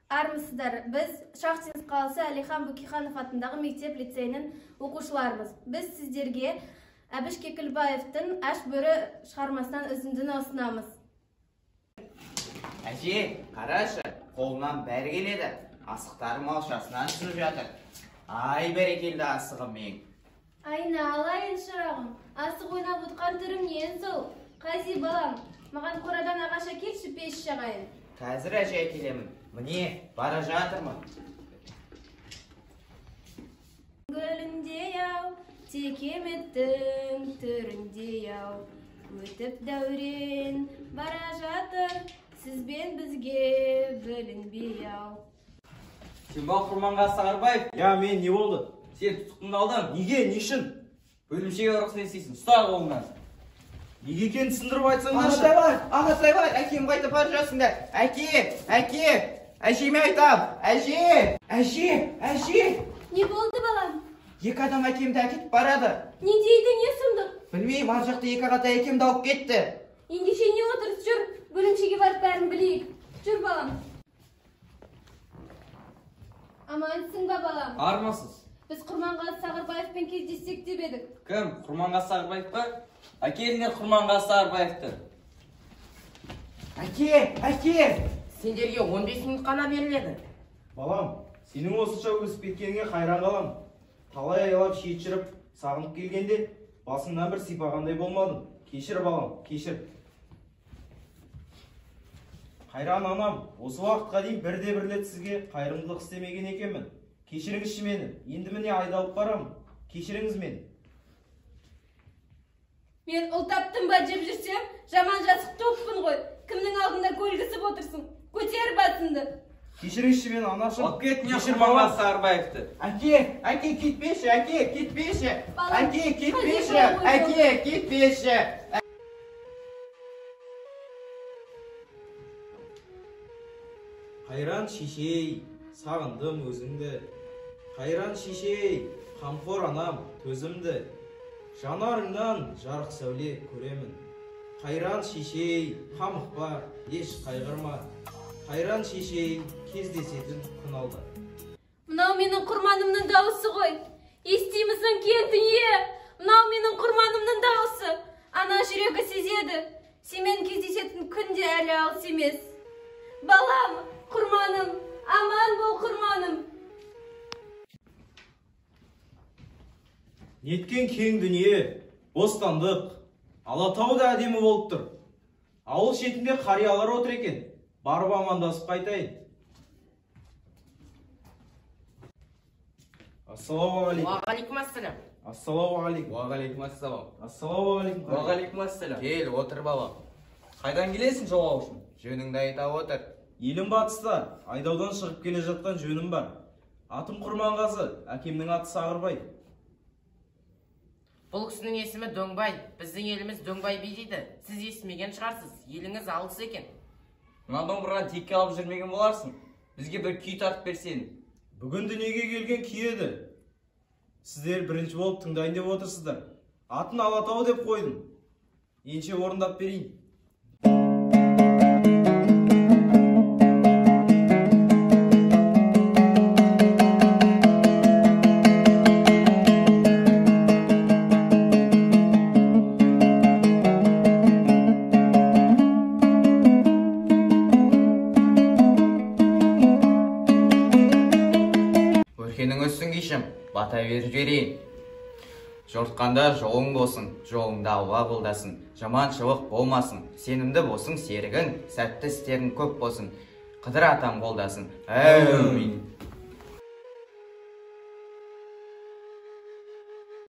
Армысыздар, біз Шахтинск қаласы Әлихан Бөкейханов атындағы мектеп лицейінің оқушыларымыз. Біз сіздерге Әбіш Кекілбаевтың Аш бөрі шығармасынан үзіндіні ұсынамыз. Әже, қарашы, қолынан бәрі келеді. Асықтарым алшасынан түсіп жатыр. Ай, бәрекелді асығым мен. Айналайын шырағым, асық ойнап отқан түрім нен сол? Қази балам, маған қорадан ағаш әкелші, пеш жағайын. Қазір әже әкелемін. Міне, бара жатырмын. Гүліндей-ау, текеметтің түріндей-ау, өтіп дәурен бара жатыр, сізбен бізге білінбей-ау. Сен бал Құрманғазы Сағарбаев? Я, мен не болды? Сен тұтқындалдың. Неге, не үшін? Бөлімшеге ұрықсын естейсің. Ұста қолыңнан. Неге екенін түсіндіріп айтсаңдаршы. Ағатай бар, әкем қайтып бара жатсыңдар. Әке, әжеме айтам. Әже. Не болды балам? Екі адам әкемді әкетіп барады. Не дейді, не сұмдық? Білмеймін, ар жақта екі ағатай әкемді алып кетті. Ендеше не отырыс, жүр, бөлімшеге барып бәрін білейік. Жүр балам. Амансың ба балам? Армысыз. Біз Құрманғазы Сағарбаевпен кездессек деп едік. Кім? Құрманғазы Сағарбаев па? Әкеліңдер Құрманғазы Сағарбаевты. Әке, сендерге 15 минут қана беріледі. Балам, сенің осынша өсіп кеткеніңе қайран қалам. Талай айлап шет жүріп, сағынып келгенде, басыңнан бір сипағандай болмадым. Кешір балам, кешір. Қайран анам, осы уақытқа дейін бірде-бір рет сізге қайырымдылық істемеген екенмін. Кешіріңізші мені, енді міне айдалып барамын. Кешіріңіз мені. Мен ұл таптым ба деп жүрсем, жаман жасық топпын ғой. Кімнің алдында көлгісіп отырсың? Көтер басынды. Кешіріңізші мені, анашым. Алып кет не Құрманғазы Сағарбаевты. Әке, кетпеші. Балам, Әке, кетпеші. Қайран шешей, сағындым өзіңді. Қайран шешей, қамқор анам, төзімді. Жанарыңнан жарық сәуле көремін. Қайран шешей, қамықпа, еш қайғырма. Қайран шешей, кездесетін күн алда. Мынау менің Құрманымның дауысы ғой. Естимісің кен дүние? Мынау менің Құрманымның дауысы. Ана жүрегі сезеді. Семен кездесетін күн де әлі алыс емес. Балам, Құрманым, аман бол Құрманым. Неткен кең дүние, бостандық, Алатау да әдемі болып тұр. Ауыл шетінде қариялар отыр екен. Барып амандасып қайтайын. Ассалаумағалейкум. Уағалейкумассалам. Ассалаумағалейкум. Уағалейкумассалам. Ассалаумағалейкум. Уағалейкумассалам. Кел, отыр бала. Қайдан келесің жолау үшін? Жөніңді айта отыр. Елім батыста, айдаудан шығып келе жатқан жөнім бар. Атым Құрманғазы, әкемнің аты Сағырбай. Бұл кісінің есімі Дөңбай. Біздің еліміз Дөңбай би дейді. Сіз естімеген шығарсыз. Еліңіз алыс екен. Мына домбыраны текке алып жүрмеген боларсың. Бізге бір күй тартып берсең. Бүгін дүниеге келген күй еді. Сіздер бірінші болып тыңдайын деп отырсыздар. Атын Алатау деп қойдым. Енше орындап берейін. Өркенің өссін кешім, бата беріп жіберейін. Жортқанда жолың болсын, жолыңда Алла қолдасын. Жаманшылық болмасын, сенімді болсын серігің, сәтті істерің көп болсын. Қыдыр атам қолдасын. Әумин.